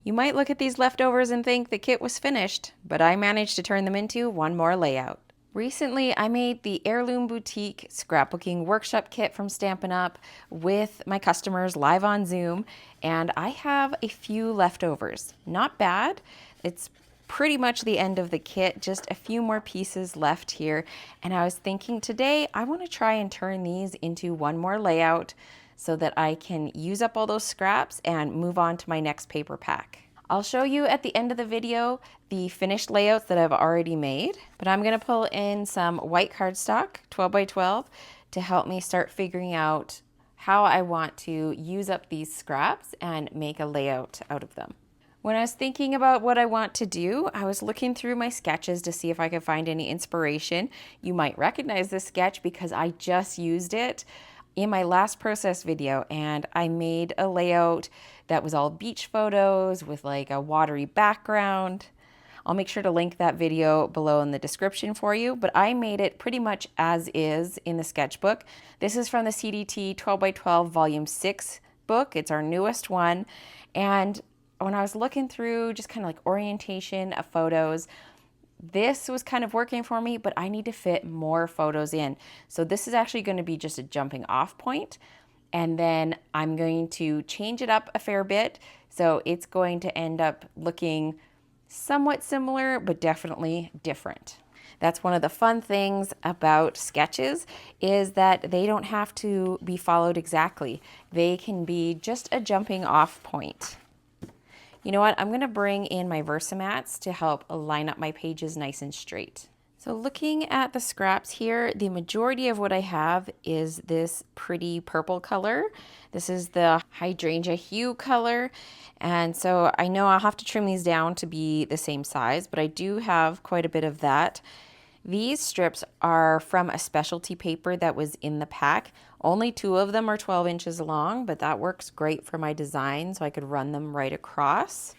You might look at these leftovers and think the kit was finished, but I managed to turn them into one more layout. Recently, I made the Heirloom Boutique Scrapbooking Workshop Kit from Stampin' Up! With my customers live on Zoom, and I have a few leftovers. Not bad. It's pretty much the end of the kit, just a few more pieces left here. And I was thinking today I want to try and turn these into one more layout so that I can use up all those scraps and move on to my next paper pack. I'll show you at the end of the video the finished layouts that I've already made, but I'm going to pull in some white cardstock, 12 by 12, to help me start figuring out how I want to use up these scraps and make a layout out of them. When I was thinking about what I want to do, I was looking through my sketches to see if I could find any inspiration. You might recognize this sketch because I just used it in my last process video, and I made a layout that was all beach photos with like a watery background. I'll make sure to link that video below in the description for you, but I made it pretty much as is in the sketchbook. This is from the CDT 12 by 12 volume 6 book. It's our newest one. And when I was looking through just kind of like orientation of photos, this was kind of working for me, but I need to fit more photos in. So this is actually going to be just a jumping off point. And then I'm going to change it up a fair bit. So it's going to end up looking somewhat similar, but definitely different. That's one of the fun things about sketches, is that they don't have to be followed exactly. They can be just a jumping off point. You know what? I'm going to bring in my Versamats to help line up my pages nice and straight. So looking at the scraps here, the majority of what I have is this pretty purple color. This is the hydrangea hue color. And so I know I'll have to trim these down to be the same size, but I do have quite a bit of that. These strips are from a specialty paper that was in the pack. Only 2 of them are 12 inches long, but that works great for my design, so I could run them right across.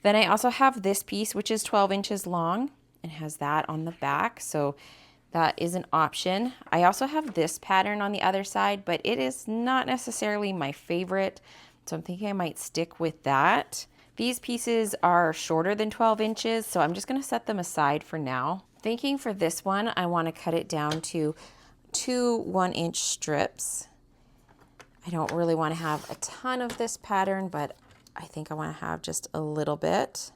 Then I also have this piece, which is 12 inches long and has that on the back, so that is an option. I also have this pattern on the other side, but it is not necessarily my favorite, so I'm thinking I might stick with that. These pieces are shorter than 12 inches, so I'm just going to set them aside for now. Thinking for this one, I want to cut it down to 2 1-inch strips. I don't really want to have a ton of this pattern, but I think I want to have just a little bit.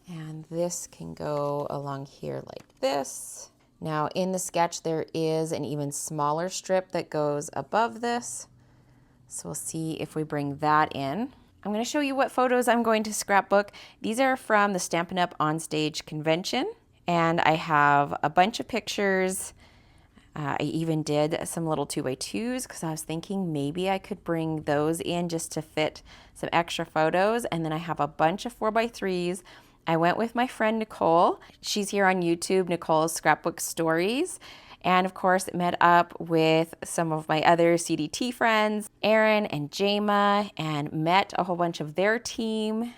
And this can go along here like this. Now in the sketch, there is an even smaller strip that goes above this. So we'll see if we bring that in. I'm going to show you what photos I'm going to scrapbook. These are from the Stampin' Up! Onstage convention, and I have a bunch of pictures. I even did some little 2x2s because I was thinking maybe I could bring those in just to fit some extra photos. And then I have a bunch of 4x3s. I went with my friend Nicole. She's here on YouTube, Nicole's Scrapbook Stories. And of course, met up with some of my other CDT friends, Erin and Jama, and met a whole bunch of their team,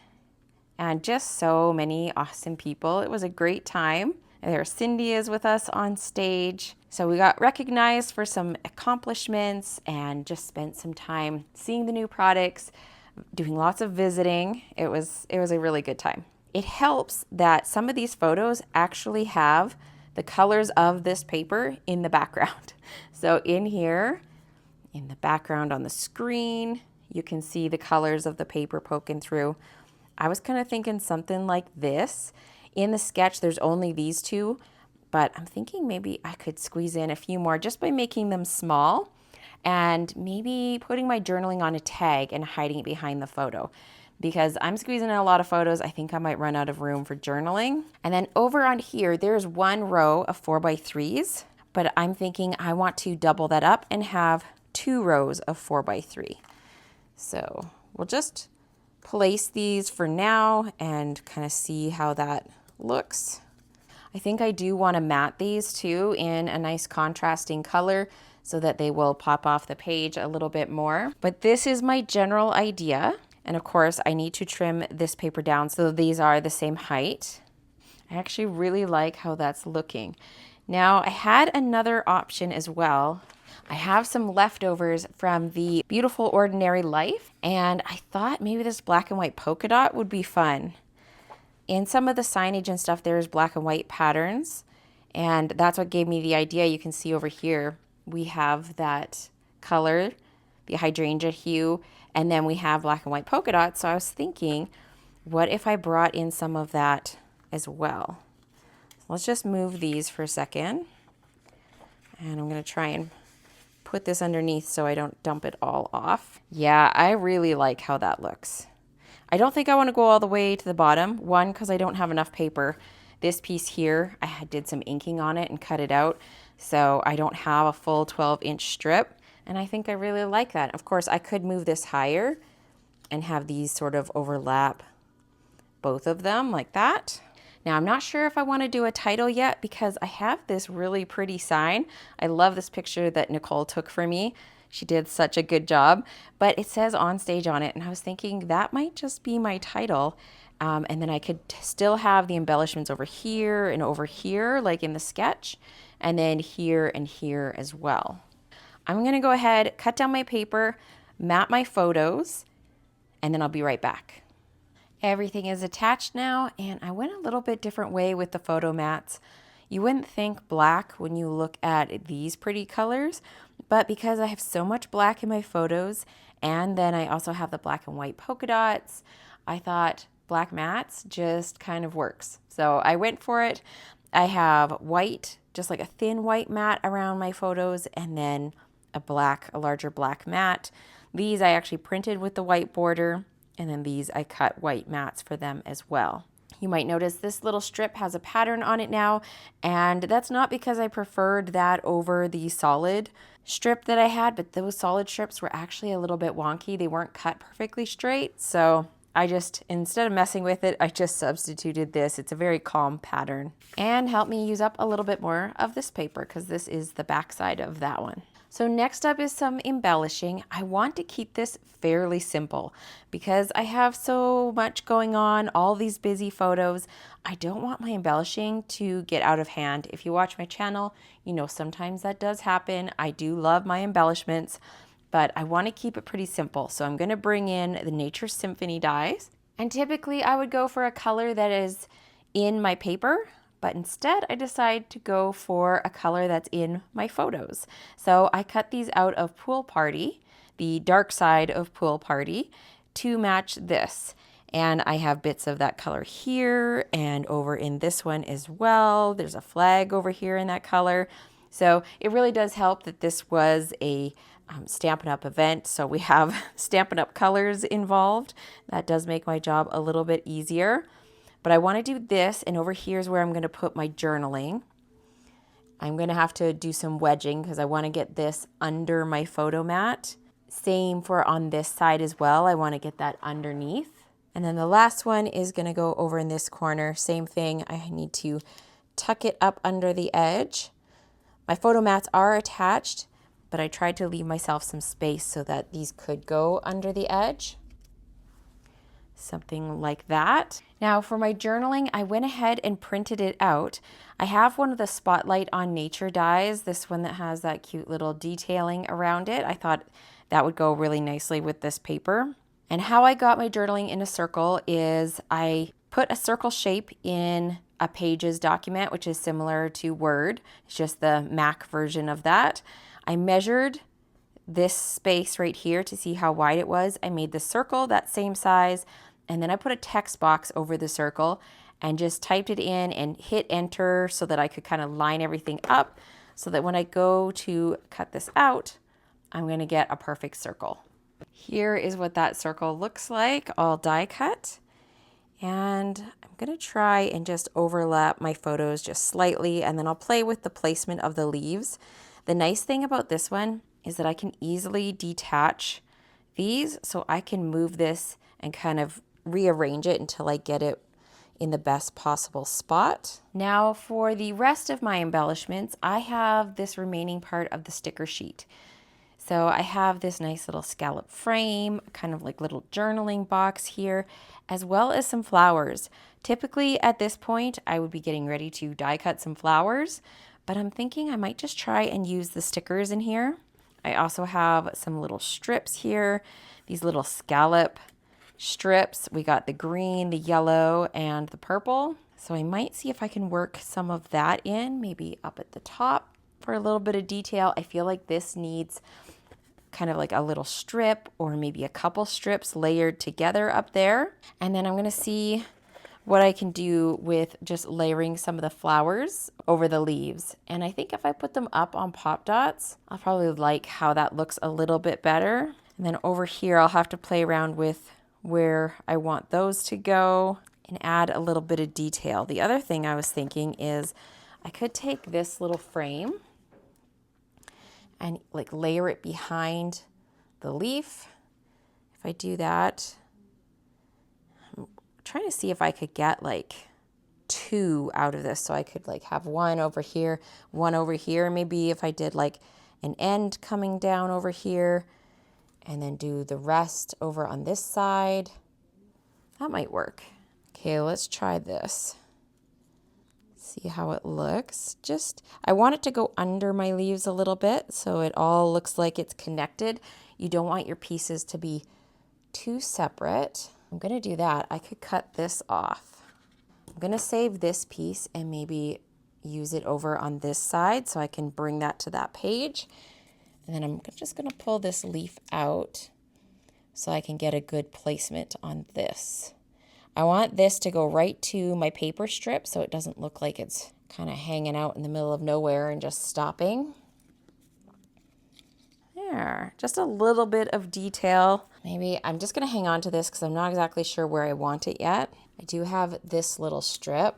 and just so many awesome people. It was a great time. There, Cindy is with us on stage. So we got recognized for some accomplishments and just spent some time seeing the new products, doing lots of visiting. It was a really good time. It helps that some of these photos actually have the colors of this paper in the background. So in here, in the background on the screen, you can see the colors of the paper poking through. I was kind of thinking something like this. In the sketch, there's only these 2, but I'm thinking maybe I could squeeze in a few more just by making them small and maybe putting my journaling on a tag and hiding it behind the photo. Because I'm squeezing in a lot of photos, I think I might run out of room for journaling. And then over on here, there's 1 row of 4x3s, but I'm thinking I want to double that up and have 2 rows of 4x3. So we'll just place these for now and kind of see how that looks. I think I do want to mat these too in a nice contrasting color so that they will pop off the page a little bit more. But this is my general idea. And of course, I need to trim this paper down so these are the same height. I actually really like how that's looking. Now, I had another option as well. I have some leftovers from the Beautiful Ordinary Life, and I thought maybe this black and white polka dot would be fun. In some of the signage and stuff, there's black and white patterns, and that's what gave me the idea. You can see over here, we have that color, the hydrangea hue, and then we have black and white polka dots. So I was thinking, what if I brought in some of that as well? Let's just move these for a second. And I'm going to try and put this underneath so I don't dump it all off. Yeah, I really like how that looks. I don't think I want to go all the way to the bottom. One, because I don't have enough paper. This piece here, I did some inking on it and cut it out. So I don't have a full 12-inch strip. And I think I really like that. Of course, I could move this higher and have these sort of overlap both of them like that. Now, I'm not sure if I want to do a title yet because I have this really pretty sign. I love this picture that Nicole took for me. She did such a good job, but it says On Stage on it, and I was thinking that might just be my title. And then I could still have the embellishments over here, like in the sketch, and then here and here as well. I'm going to go ahead, cut down my paper, map my photos, and then I'll be right back. Everything is attached now, and I went a little bit different way with the photo mats. You wouldn't think black when you look at these pretty colors, but because I have so much black in my photos, and then I also have the black and white polka dots, I thought black mats just kind of works. So I went for it. I have white, just like a thin white mat around my photos, and then a larger black mat. These I actually printed with the white border. And then these, I cut white mats for them as well. You might notice this little strip has a pattern on it now, and that's not because I preferred that over the solid strip that I had, but those solid strips were actually a little bit wonky. They weren't cut perfectly straight, so I just, instead of messing with it, I just substituted this. It's a very calm pattern and helped me use up a little bit more of this paper because this is the back side of that one. So next up is some embellishing. I want to keep this fairly simple because I have so much going on, all these busy photos. I don't want my embellishing to get out of hand. If you watch my channel, you know sometimes that does happen. I do love my embellishments, but I want to keep it pretty simple. So I'm going to bring in the Nature Symphony dies. And typically I would go for a color that is in my paper, but instead I decided to go for a color that's in my photos. So I cut these out of Pool Party, the dark side of Pool Party, to match this. And I have bits of that color here and over in this one as well. There's a flag over here in that color. So it really does help that this was a Stampin' Up! Event. So we have Stampin' Up! Colors involved. That does make my job a little bit easier. But I want to do this, and over here is where I'm going to put my journaling. I'm going to have to do some wedging because I want to get this under my photo mat. Same for on this side as well. I want to get that underneath. And then the last one is going to go over in this corner. Same thing. I need to tuck it up under the edge. My photo mats are attached, but I tried to leave myself some space so that these could go under the edge. Something like that. Now for my journaling, I went ahead and printed it out. I have one of the Spotlight on Nature dies, this one that has that cute little detailing around it. I thought that would go really nicely with this paper. And how I got my journaling in a circle is I put a circle shape in a Pages document, which is similar to Word. It's just the Mac version of that. I measured this space right here to see how wide it was. I made the circle that same size, and then I put a text box over the circle and just typed it in and hit enter so that I could kind of line everything up so that when I go to cut this out, I'm going to get a perfect circle. Here is what that circle looks like, all die cut. And I'm going to try and just overlap my photos just slightly, and then I'll play with the placement of the leaves. The nice thing about this one is that I can easily detach these, so I can move this and kind of rearrange it until I get it in the best possible spot. Now for the rest of my embellishments, I have this remaining part of the sticker sheet. So I have this nice little scallop frame, kind of like little journaling box here, as well as some flowers. Typically at this point, I would be getting ready to die cut some flowers, but I'm thinking I might just try and use the stickers in here. I also have some little strips here, these little scallop strips. We got the green, the yellow, and the purple. So I might see if I can work some of that in, maybe up at the top for a little bit of detail. I feel like this needs kind of like a little strip or maybe a couple strips layered together up there. And then I'm going to see what I can do with just layering some of the flowers over the leaves. And I think if I put them up on pop dots, I'll probably like how that looks a little bit better. And then over here, I'll have to play around with where I want those to go and add a little bit of detail. The other thing I was thinking is I could take this little frame and like layer it behind the leaf. If I do that, I'm trying to see if I could get like 2 out of this. So I could like have one over here, one over here. Maybe if I did like an end coming down over here and then do the rest over on this side, that might work. Okay, let's try this. See how it looks. I want it to go under my leaves a little bit so it all looks like it's connected. You don't want your pieces to be too separate. I'm gonna do that. I could cut this off. I'm gonna save this piece and maybe use it over on this side so I can bring that to that page. And then I'm just gonna pull this leaf out so I can get a good placement on this. I want this to go right to my paper strip so it doesn't look like it's kind of hanging out in the middle of nowhere and just stopping. There, just a little bit of detail. Maybe I'm just gonna hang on to this because I'm not exactly sure where I want it yet. I do have this little strip.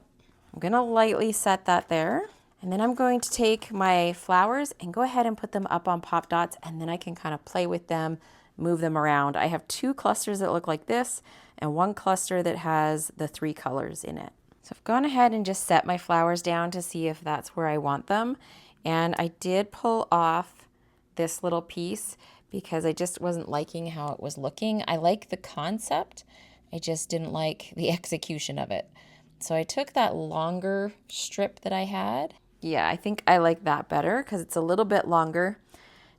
I'm gonna lightly set that there. And then I'm going to take my flowers and go ahead and put them up on pop dots, and then I can kind of play with them, move them around. I have 2 clusters that look like this and 1 cluster that has the 3 colors in it. So I've gone ahead and just set my flowers down to see if that's where I want them. And I did pull off this little piece because I just wasn't liking how it was looking. I like the concept, I just didn't like the execution of it. So I took that longer strip that I had. Yeah, I think I like that better because it's a little bit longer.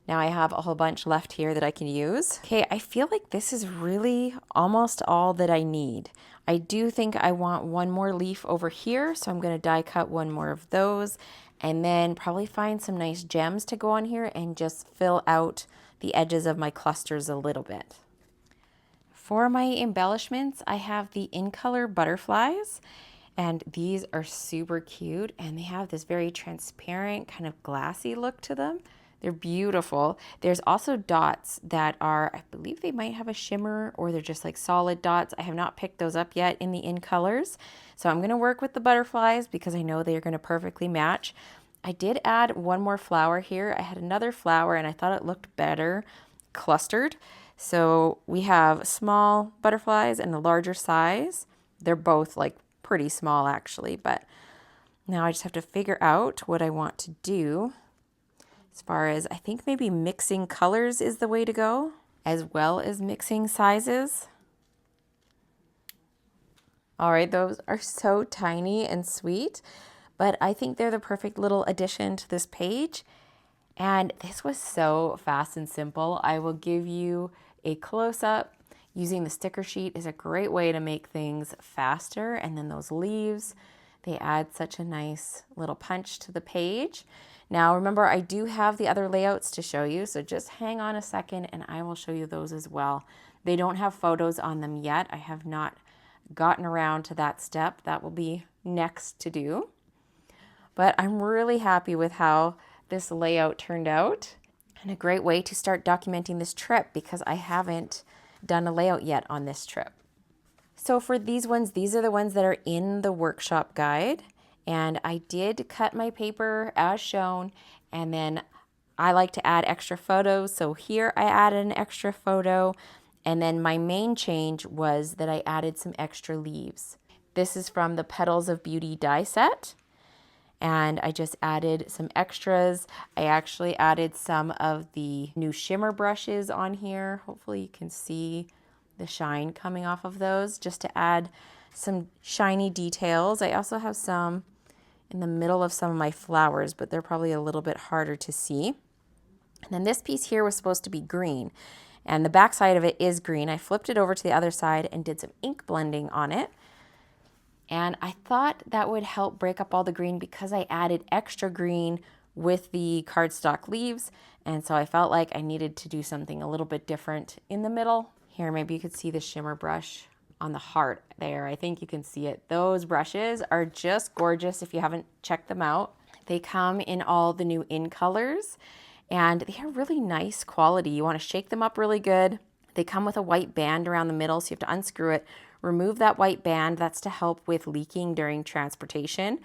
Now I have a whole bunch left here that I can use. Okay, I feel like this is really almost all that I need. I do think I want 1 more leaf over here, so I'm going to die cut 1 more of those and then probably find some nice gems to go on here and just fill out the edges of my clusters a little bit. For my embellishments, I have the In Color butterflies, and these are super cute and they have this very transparent kind of glassy look to them. They're beautiful. There's also dots that are, I believe they might have a shimmer or they're just like solid dots. I have not picked those up yet in the In Colors. So I'm gonna work with the butterflies because I know they're gonna perfectly match. I did add 1 more flower here. I had another flower and I thought it looked better clustered. So we have small butterflies and a larger size. They're both like pretty small actually, but now I just have to figure out what I want to do. As far as, I think maybe mixing colors is the way to go, as well as mixing sizes. All right, those are so tiny and sweet, but I think they're the perfect little addition to this page. And this was so fast and simple. I will give you a close-up. Using the sticker sheet is a great way to make things faster. And then those leaves, they add such a nice little punch to the page. Now remember, I do have the other layouts to show you, so just hang on a second and I will show you those as well. They don't have photos on them yet. I have not gotten around to that step. That will be next to do. But I'm really happy with how this layout turned out, and a great way to start documenting this trip because I haven't done a layout yet on this trip. So for these ones, these are the ones that are in the workshop guide. And I did cut my paper as shown, and then I like to add extra photos. So here I added an extra photo, and then my main change was that I added some extra leaves. This is from the Petals of Beauty die set, and I just added some extras. I actually added some of the new shimmer brushes on here. Hopefully you can see the shine coming off of those, just to add some shiny details. I also have some in the middle of some of my flowers, but they're probably a little bit harder to see. And then this piece here was supposed to be green, and the back side of it is green. I flipped it over to the other side and did some ink blending on it. And I thought that would help break up all the green because I added extra green with the cardstock leaves. And so I felt like I needed to do something a little bit different in the middle. Here, maybe you could see the shimmer brush on the heart there. I think you can see it. Those brushes are just gorgeous if you haven't checked them out. They come in all the new in colors and they are really nice quality. You want to shake them up really good. They come with a white band around the middle, so you have to unscrew it, remove that white band. That's to help with leaking during transportation.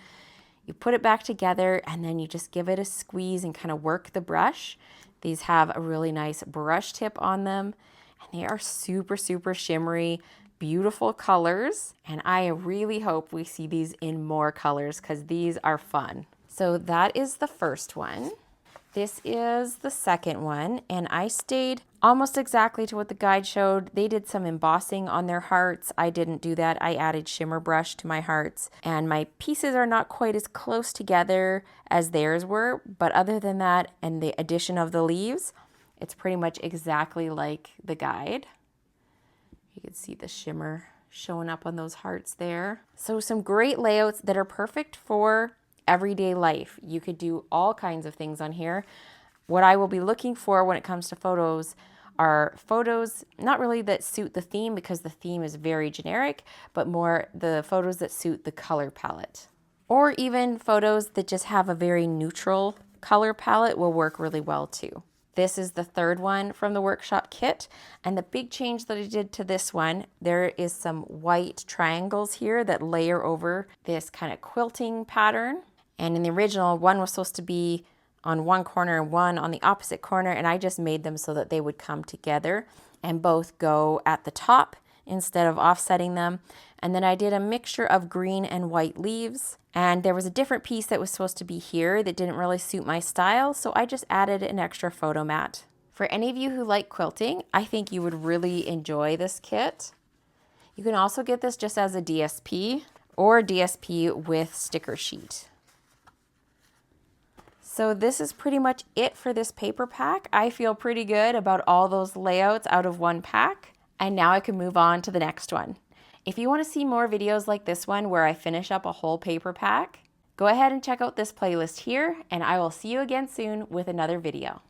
You put it back together and then you just give it a squeeze and kind of work the brush. These have a really nice brush tip on them and they are super, super shimmery, beautiful colors. And I really hope we see these in more colors because these are fun. So that is the first one. This is the second one, and I stayed almost exactly to what the guide showed. They did some embossing on their hearts. I didn't do that. I added shimmer brush to my hearts, and my pieces are not quite as close together as theirs were, but other than that and the addition of the leaves, it's pretty much exactly like the guide. You can see the shimmer showing up on those hearts there. So some great layouts that are perfect for everyday life. You could do all kinds of things on here. What I will be looking for when it comes to photos are photos not really that suit the theme because the theme is very generic, but more the photos that suit the color palette. Or even photos that just have a very neutral color palette will work really well too. This is the third one from the workshop kit, and the big change that I did to this one, there is some white triangles here that layer over this kind of quilting pattern. And in the original, one was supposed to be on one corner and one on the opposite corner, and I just made them so that they would come together and both go at the top instead of offsetting them. And then I did a mixture of green and white leaves, and there was a different piece that was supposed to be here that didn't really suit my style, so I just added an extra photo mat. For any of you who like quilting, I think you would really enjoy this kit. You can also get this just as a DSP or DSP with sticker sheet. So this is pretty much it for this paper pack. I feel pretty good about all those layouts out of one pack. And now I can move on to the next one. If you want to see more videos like this one where I finish up a whole paper pack, go ahead and check out this playlist here, and I will see you again soon with another video.